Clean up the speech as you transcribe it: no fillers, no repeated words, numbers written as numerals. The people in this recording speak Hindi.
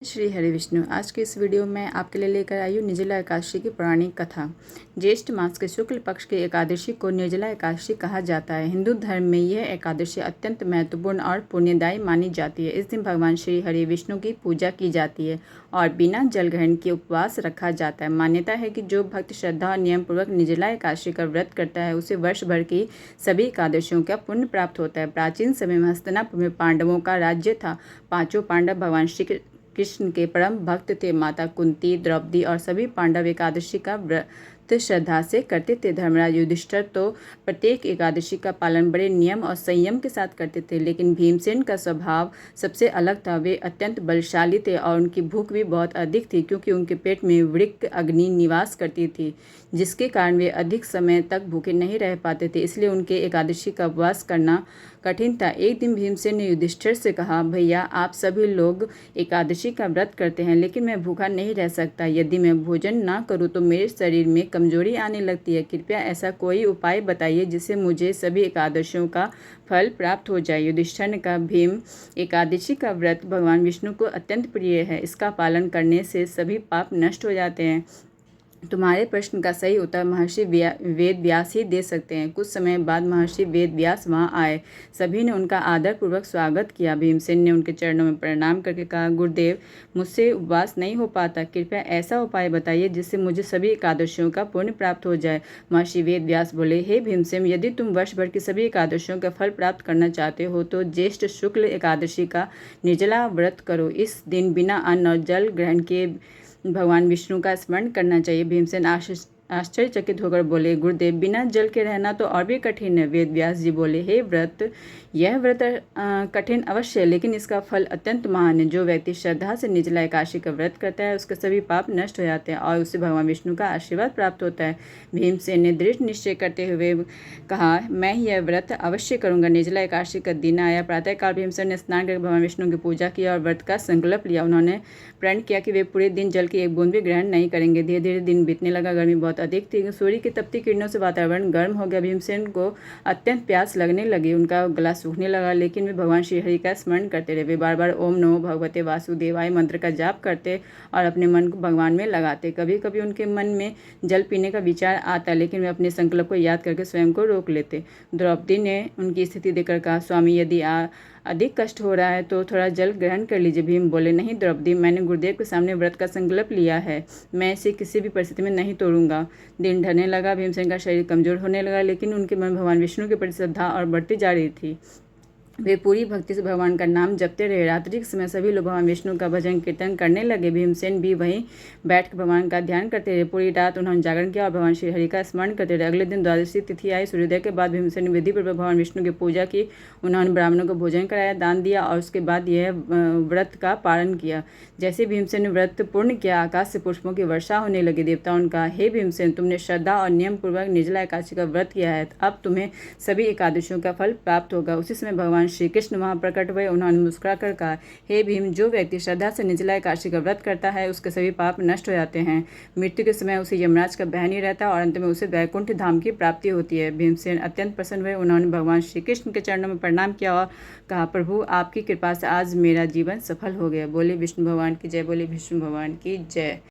श्री हरि विष्णु। आज के इस वीडियो में आपके लिए लेकर आई हूँ निर्जला एकादशी की पौराणिक कथा। ज्येष्ठ मास के शुक्ल पक्ष की एकादशी को निर्जला एकादशी कहा जाता है। हिंदू धर्म में यह एकादशी अत्यंत महत्वपूर्ण और पुण्यदायी मानी जाती है। इस दिन भगवान श्री हरि विष्णु की पूजा की जाती है और बिना जल ग्रहण के उपवास रखा जाता है। मान्यता है कि जो भक्त श्रद्धा और नियम पूर्वक निर्जला एकादशी का व्रत करता है उसे वर्ष भर की सभी एकादशियों का पुण्य प्राप्त होता है। प्राचीन समय में हस्तिनापुर में पांडवों का राज्य था। पांचों पांडव भगवान श्री कृष्ण के परम भक्त थे। माता कुंती, द्रौपदी और सभी पांडव एकादशी का व्रत श्रद्धा से करते थे। धर्मराज युधिष्ठिर तो प्रत्येक एकादशी का पालन बड़े नियम और संयम के साथ करते थे, लेकिन भीमसेन का स्वभाव सबसे अलग था। वे अत्यंत बलशाली थे और उनकी भूख भी बहुत अधिक थी, क्योंकि उनके पेट में वृक्क अग्नि निवास करती थी, जिसके कारण वे अधिक समय तक भूखे नहीं रह पाते थे। इसलिए उनके एकादशी का उपवास करना कठिन था। एक दिन भीमसेन ने युधिष्ठिर से कहा, भैया, आप सभी लोग एकादशी का व्रत करते हैं, लेकिन मैं भूखा नहीं रह सकता। यदि मैं भोजन ना करूं तो मेरे शरीर में कमजोरी आने लगती है। कृपया ऐसा कोई उपाय बताइए जिससे मुझे सभी एकादशियों का फल प्राप्त हो जाए। युधिष्ठिर ने कहा, भीम, एकादशी का व्रत भगवान विष्णु को अत्यंत प्रिय है। इसका पालन करने से सभी पाप नष्ट हो जाते हैं। तुम्हारे प्रश्न का सही उत्तर महर्षि वेद व्यास ही दे सकते हैं। कुछ समय बाद महर्षि वेद व्यास वहाँ आए। सभी ने उनका आदरपूर्वक स्वागत किया। भीमसेन ने उनके चरणों में प्रणाम करके कहा, गुरुदेव, मुझसे उपवास नहीं हो पाता। कृपया ऐसा उपाय बताइए जिससे मुझे सभी एकादशियों का पुण्य प्राप्त हो जाए। महर्षि वेद व्यास बोले, हे भीमसेन, यदि तुम वर्ष भर की सभी एकादशियों का फल प्राप्त करना चाहते हो तो ज्येष्ठ शुक्ल एकादशी का निर्जला व्रत करो। इस दिन बिना अन्न और जल ग्रहण किए भगवान विष्णु का स्मरण करना चाहिए। भीमसेन आश्चर्यचकित होकर बोले, गुरुदेव, बिना जल के रहना तो और भी कठिन है। वेद व्यास जी बोले, हे व्रत, यह व्रत कठिन अवश्य है, लेकिन इसका फल अत्यंत महान है। जो व्यक्ति श्रद्धा से निर्जला एकादशी का व्रत करता है उसके सभी पाप नष्ट हो जाते हैं और उसे भगवान विष्णु का आशीर्वाद प्राप्त होता है। भीमसेन ने दृढ़ निश्चय करते हुए कहा, मैं यह व्रत अवश्य करूंगा। निर्जला एकादशी का दिन आया। प्रातःकाल भीमसेन ने स्नान करके भगवान विष्णु की पूजा की और व्रत का संकल्प लिया। उन्होंने प्रण किया कि वे पूरे दिन जल की एक बूंद भी ग्रहण नहीं करेंगे। धीरे धीरे दिन बीतने लगा। गर्मी बहुत अधिक थी। सूर्य की तपती किरणों से वातावरण गर्म हो गया। भीमसेन को अत्यंत प्यास लगने लगी। उनका गला सूखने लगा, लेकिन वे भगवान श्री हरि का स्मरण करते रहे। वे बार बार ओम नमो भगवते वासुदेवाय मंत्र का जाप करते और अपने मन को भगवान में लगाते। कभी कभी उनके मन में जल पीने का विचार आता, लेकिन वे अपने संकल्प को याद करके स्वयं को रोक लेते। द्रौपदी ने उनकी स्थिति देखकर कहा, स्वामी, यदि अधिक कष्ट हो रहा है तो थोड़ा जल ग्रहण कर लीजिए। भीम बोले, नहीं द्रौपदी, मैंने गुरुदेव के सामने व्रत का संकल्प लिया है। मैं इसे किसी भी परिस्थिति में नहीं तोड़ूंगा। दिन ढलने लगा। भीमसेन का शरीर कमजोर होने लगा, लेकिन उनके मन भगवान विष्णु के प्रति श्रद्धा और बढ़ती जा रही थी। वे पूरी भक्ति से भगवान का नाम जपते रहे। रात्रि के समय सभी लोग भगवान विष्णु का भजन कीर्तन करने लगे। भीमसेन भी वहीं बैठकर भगवान का ध्यान करते रहे। पूरी रात उन्होंने जागरण किया और भगवान श्री हरि का स्मरण करते रहे। अगले दिन द्वादशी तिथि आई। सूर्योदय के बाद भीमसेन ने विधिपूर्वक भगवान विष्णु की पूजा की। उन्होंने ब्राह्मणों को भोजन कराया, दान दिया और उसके बाद यह व्रत का पालन किया। जैसे भीमसेन ने व्रत पूर्ण किया, आकाश से पुष्पों की वर्षा होने लगी। देवताओं ने कहा, हे भीमसेन, तुमने श्रद्धा और नियम पूर्वक निर्जला एकादशी का व्रत किया है, अब तुम्हें सभी एकादशियों का फल प्राप्त होगा। उसी समय भगवान श्री कृष्ण वहाँ प्रकट हुए। उन्होंने मुस्कुराकर कहा, हे भीम, जो व्यक्ति श्रद्धा से निर्जला एकादशी का व्रत करता है उसके सभी पाप नष्ट हो जाते हैं। मृत्यु के समय उसे यमराज का भय नहीं रहता और अंत में उसे वैकुंठ धाम की प्राप्ति होती है। भीमसेन अत्यंत प्रसन्न हुए। उन्होंने भगवान श्री कृष्ण के चरणों में प्रणाम किया और कहा, प्रभु, आपकी कृपा से आज मेरा जीवन सफल हो गया। बोले विष्णु भगवान की जय। बोले विष्णु भगवान की जय।